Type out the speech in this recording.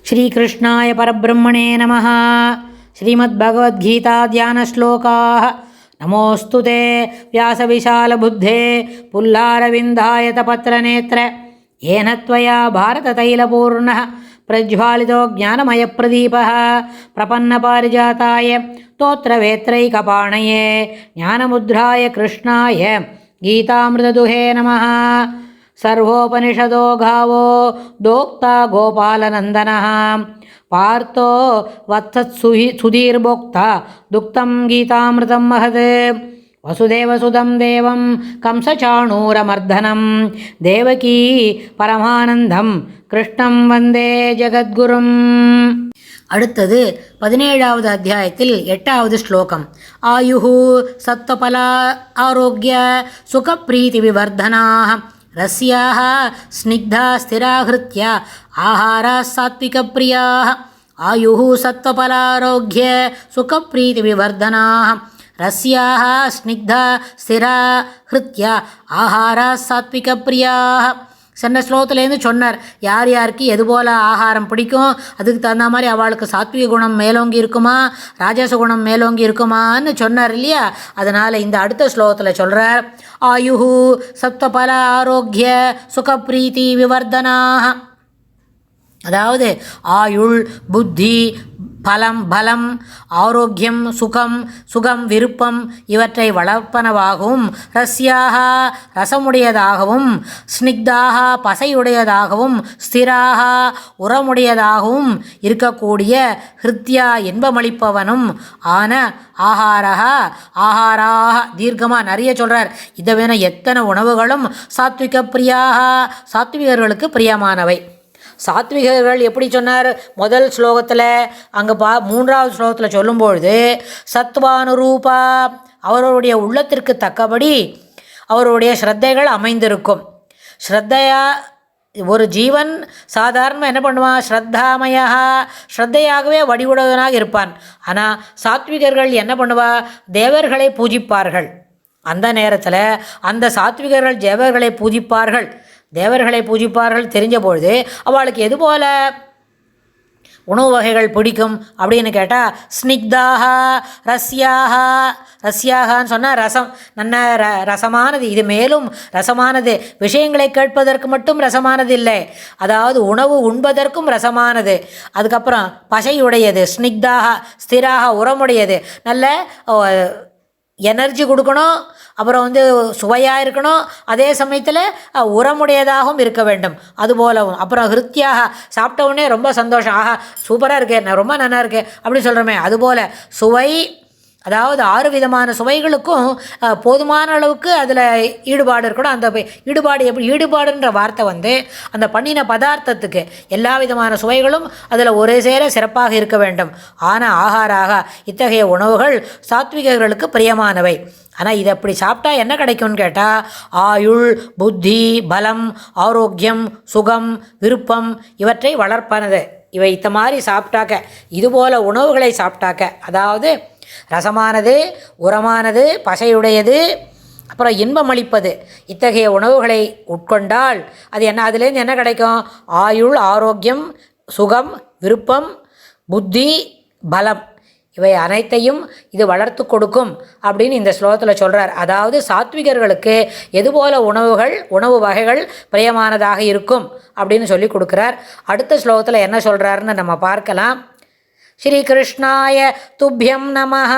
श्रीकृष्णाय परब्रह्मणे नमः। श्रीमद्भगवद्गीता ध्यानश्लोकाः। नमोऽस्तु ते व्यासविशालबुद्धे पुल्लारविन्दायतपत्रनेत्र येन त्वया भारततैलपूर्णः प्रज्वालितो ज्ञानमयप्रदीपः प्रपन्नपारिजाताय स्तोत्रवेत्रैकपाणये ज्ञानमुद्राय कृष्णाय गीतामृतदुहे नमः। सर्वोपनिषदो गावो दोक्ता गोपालनन्दनः पार्थो वत्सत्सुधीर्भोक्ता दुक्तं गीतामृतं महत्। वसुदेवसुतं देवं कंसचाणूरमर्दनं देवकी परमानन्दं कृष्णं वन्दे जगद्गुरुम्। அடுத்தது 17வது அத்தியாயத்தில் 8வது ஸ்லோகம். ஆயுஹு சத்வபலா ஆரோக்கிய சுகப்ரீதி விவர்தனாः ரஸ்யாः ஸ்னிக்தா ஸ்திராஹ்ருத்ய ஆஹாரா சாத்விகப்ரியாः. ஆயுஹு சத்வபலாரோக்கிய சுகப்ரீதி விவர்தனாः ரஸ்யாः ஸ்னிக்தா ஸ்திராஹ்ருத்ய ஆஹாரா சாத்விகப்ரியாः. சென்ற ஸ்லோகத்துலேருந்து சொன்னார் யார் யாருக்கு எது போல் ஆகாரம் பிடிக்கும், அதுக்கு தகுந்த மாதிரி அவளுக்கு சாத்விக குணம் மேலோங்கி இருக்குமா ராஜச குணம் மேலோங்கி இருக்குமான்னு சொன்னார் இல்லையா. அதனால் இந்த அடுத்த ஸ்லோகத்தில் சொல்கிறார் ஆயுஹு சத்வபல ஆரோக்கிய சுகப்ரீதி விவர்தனாக. அதாவது ஆயுள் புத்தி பலம் ஆரோக்கியம் சுகம் விருப்பம் இவற்றை வளர்ப்பனவாகவும் ரஸ்யாக ரசமுடையதாகவும் ஸ்னிக்தாக பசையுடையதாகவும் ஸ்திராக உரமுடையதாகவும் இருக்கக்கூடிய ஹிருத்யா இன்பமளிப்பவனும் ஆன ஆகாராக தீர்க்கமாக நிறைய சொல்கிறார். இதை வேணா எத்தனை உணவுகளும் சாத்விக பிரியாக சாத்விகர்களுக்கு பிரியமானவை. சாத்விகர்கள் எப்படி சொன்னார் முதல் ஸ்லோகத்தில், அங்கே 3வது ஸ்லோகத்தில் சொல்லும்பொழுது சத்வானுரூபா அவருடைய உள்ளத்திற்கு தக்கபடி அவருடைய ஸ்ரத்தைகள் அமைந்திருக்கும். ஸ்ரத்தையா ஒரு ஜீவன் சாதாரணமாக என்ன பண்ணுவான், ஸ்ரத்தாமயா ஸ்ரத்தையாகவே வடிவுடையவனாக இருப்பான். ஆனால் சாத்விகர்கள் என்ன பண்ணுவா, தேவர்களை பூஜிப்பார்கள். அந்த நேரத்தில் அந்த சாத்விகர்கள் தேவர்களை பூஜிப்பார்கள் தெரிஞ்ச பொழுது அவளுக்கு எது போல் உணவு வகைகள் பிடிக்கும் அப்படின்னு கேட்டால் ஸ்னிக்தாக ரஸ்யாகான்னு சொன்னால் ரசம் நல்ல ரசமானது. இது மேலும் ரசமானது, விஷயங்களை கேட்பதற்கு மட்டும் ரசமானது இல்லை, அதாவது உணவு உண்பதற்கும் ரசமானது. அதுக்கப்புறம் பசையுடையது, ஸ்னிக்தாக ஸ்திராக உரமுடையது, நல்ல எனர்ஜி கொடுக்கணும், அப்புறம் சுவையாக இருக்கணும், அதே சமயத்தில் உரமுடையதாகவும் இருக்க வேண்டும். அதுபோலவும் அப்புறம் ஹிருத்தியாக சாப்பிட்ட உடனே ரொம்ப சந்தோஷம், ஆஹா சூப்பராக இருக்கேன், நான் ரொம்ப நல்லா இருக்கேன் அப்படின்னு சொல்கிறோமே, அதுபோல் சுவை, அதாவது 6 விதமான சுவைகளுக்கும் போதுமான அளவுக்கு அதில் ஈடுபாடு இருக்கணும். அந்த ஈடுபாடு எப்படி, ஈடுபாடுன்ற வார்த்தை அந்த பண்ணின பதார்த்தத்துக்கு எல்லா விதமான சுவைகளும் அதில் ஒரே சேர சிறப்பாக இருக்க வேண்டும். ஆனால் ஆகாராக இத்தகைய உணவுகள் சாத்விகர்களுக்கு பிரியமானவை. ஆனால் இதை அப்படி சாப்பிட்டா என்ன கிடைக்கும்னு கேட்டால் ஆயுள் புத்தி பலம் ஆரோக்கியம் சுகம் விருப்பம் இவற்றை வளர்ப்பனது. இவை இந்த மாதிரி சாப்பிட்டாக்க, இதுபோல் உணவுகளை சாப்பிட்டாக்க, அதாவது ரசமானது உரமானது பசையுடையது அப்புறம் இன்பமளிப்பது, இத்தகைய உணவுகளை உட்கொண்டால் அது என்ன, அதுலேருந்து என்ன கிடைக்கும், ஆயுள் ஆரோக்கியம் சுகம் விருப்பம் புத்தி பலம் இவை அனைத்தையும் இது வளர்த்து கொடுக்கும் அப்படின்னு இந்த ஸ்லோகத்தில் சொல்கிறார். அதாவது சாத்விகர்களுக்கு எதுபோல உணவு வகைகள் பிரியமானதாக இருக்கும் அப்படின்னு சொல்லி கொடுக்குறார். அடுத்த ஸ்லோகத்தில் என்ன சொல்கிறாருன்னு நம்ம பார்க்கலாம். ஸ்ரீகிருஷ்ணாய துப்யம் நமஹ.